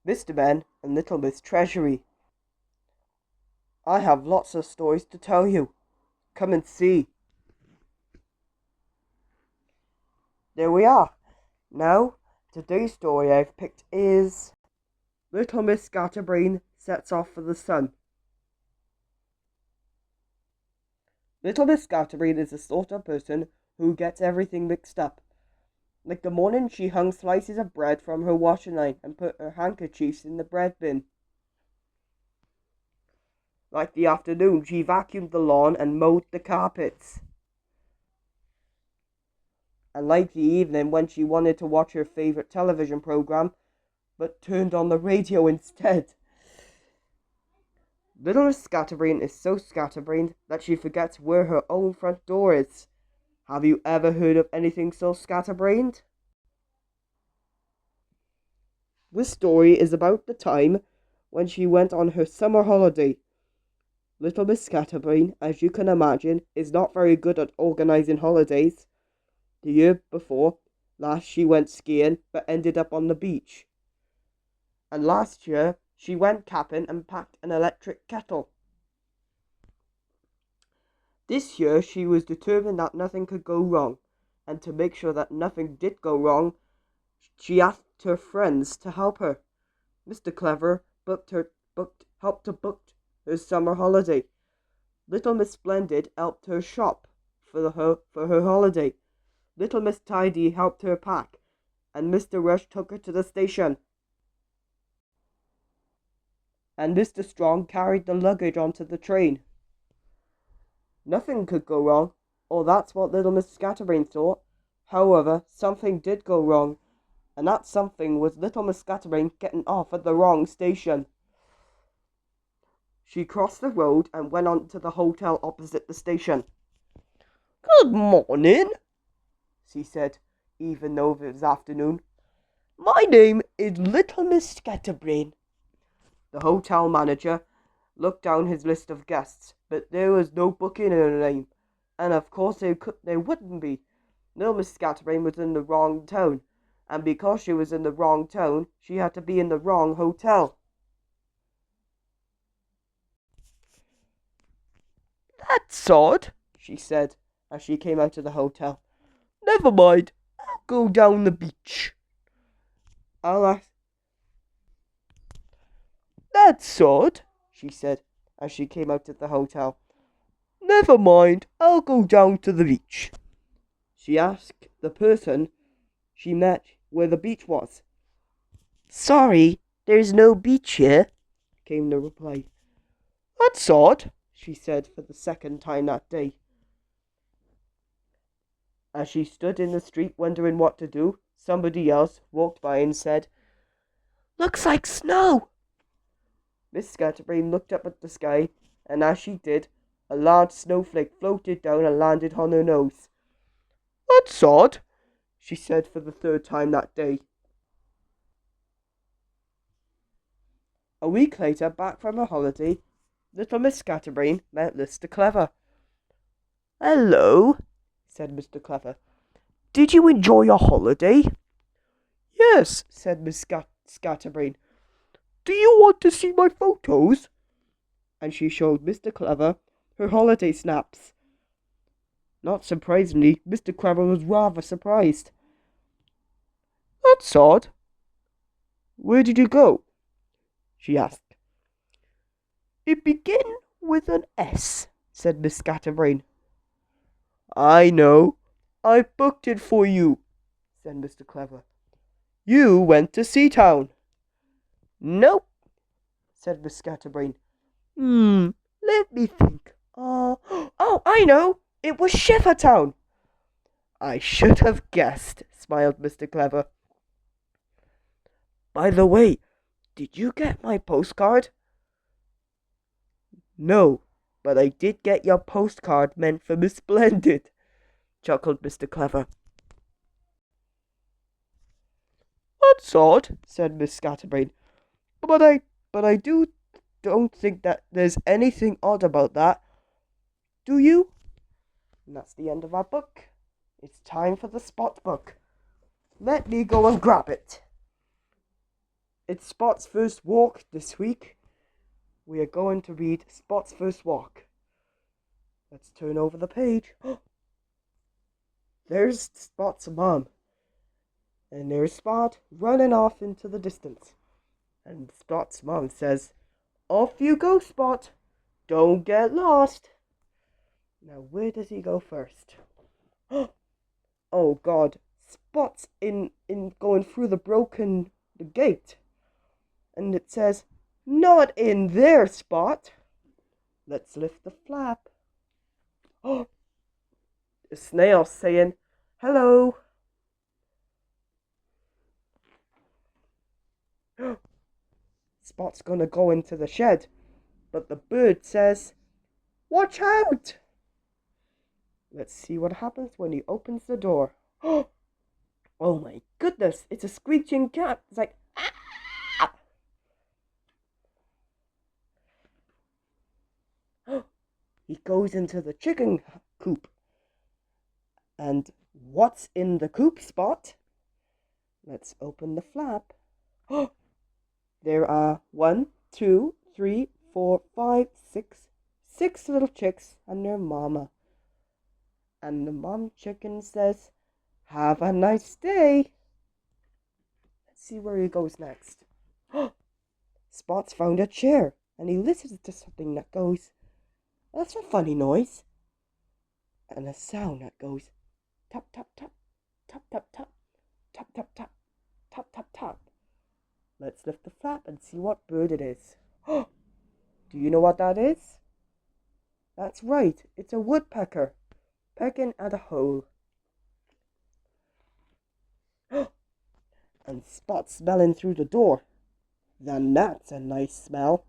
Mr. Ben and Little Miss Treasury. I have lots of stories to tell you. Come and see. There we are. Now, today's story I've picked is Little Miss Scatterbrain Sets Off for the Sun. Little Miss Scatterbrain is the sort of person who gets everything mixed up. Like the morning she hung slices of bread from her washing line and put her handkerchiefs in the bread bin. Like the afternoon she vacuumed the lawn and mowed the carpets. And like the evening when she wanted to watch her favourite television programme, but turned on the radio instead. Little Miss Scatterbrain is so scatterbrained that she forgets where her own front door is. Have you ever heard of anything so scatterbrained? This story is about the time when she went on her summer holiday. Little Miss Scatterbrain, as you can imagine, is not very good at organising holidays. The year before last she went skiing but ended up on the beach. And last year she went camping and packed an electric kettle. This year she was determined that nothing could go wrong, and to make sure that nothing did go wrong, she asked her friends to help her. Mr. Clever helped to book her summer holiday. Little Miss Splendid helped her shop for her holiday. Little Miss Tidy helped her pack, and Mr. Rush took her to the station. And Mr. Strong carried the luggage onto the train. Nothing could go wrong, or that's what Little Miss Scatterbrain thought. However, something did go wrong, and that something was Little Miss Scatterbrain getting off at the wrong station. She crossed the road and went on to the hotel opposite the station. "Good morning," she said, even though it was afternoon. "My name is Little Miss Scatterbrain." The hotel manager looked down his list of guests, but there was no booking in her name, and of course there wouldn't be. Little Miss Scatterbrain was in the wrong town, and because she was in the wrong town, she had to be in the wrong hotel. "That's odd," she said, as she came out of the hotel. "Never mind, I'll go down the beach." "That's odd," she said, as she came out of the hotel. "Never mind, I'll go down to the beach." She asked the person she met where the beach was. "Sorry, there's no beach here," came the reply. "That's odd," she said for the second time that day. As she stood in the street wondering what to do, somebody else walked by and said, "Looks like snow." Miss Scatterbrain looked up at the sky, and as she did, a large snowflake floated down and landed on her nose. "That's odd," she said for the third time that day. A week later, back from her holiday, Little Miss Scatterbrain met Mr. Clever. "Hello," said Mr. Clever. "Did you enjoy your holiday?" "Yes," said Miss Scatterbrain. "Do you want to see my photos?" And she showed Mr. Clever her holiday snaps. Not surprisingly, Mr. Clever was rather surprised. "That's odd. Where did you go?" she asked. "It began with an S," said Miss Scatterbrain. "I know. I booked it for you," said Mr. Clever. "You went to Seatown." "Nope," said Miss Scatterbrain. Let me think. Oh, I know. It was Shivertown." "I should have guessed," smiled Mr. Clever. "By the way, did you get my postcard?" "No, but I did get your postcard meant for Miss Splendid," chuckled Mr. Clever. "That's odd," said Miss Scatterbrain. But I don't think that there's anything odd about that. Do you?" And that's the end of our book. It's time for the spot book. Let me go and grab it. It's Spot's first walk this week. We are going to read Spot's first walk. Let's turn over the page. There's Spot's mom. And there's Spot running off into the distance. And Spot's mom says, "Off you go, Spot. Don't get lost." Now, where does he go first? Oh God, Spot's in going through the gate. And it says, "Not in there, Spot." Let's lift the flap. Oh, a snail saying, "Hello." Spot's gonna go into the shed, but the bird says, "Watch out." Let's see what happens when he opens the door. Oh my goodness, it's a screeching cat. It's like, ah! He goes into the chicken coop. And what's in the coop, Spot? Let's open the flap. Oh, there are 1, 2, 3, 4, 5, 6, 6 little chicks and their mama. And the mom chicken says, "Have a nice day." Let's see where he goes next. Spot's found a chair, and he listens to something that goes, "That's a funny noise." And a sound that goes, "Tap, tap, tap, tap, tap, tap, tap, tap, tap, tap, tap, tap." Let's lift the flap and see what bird it is. Do you know what that is? That's right, it's a woodpecker, pecking at a hole. And Spot smelling through the door. Then that's a nice smell.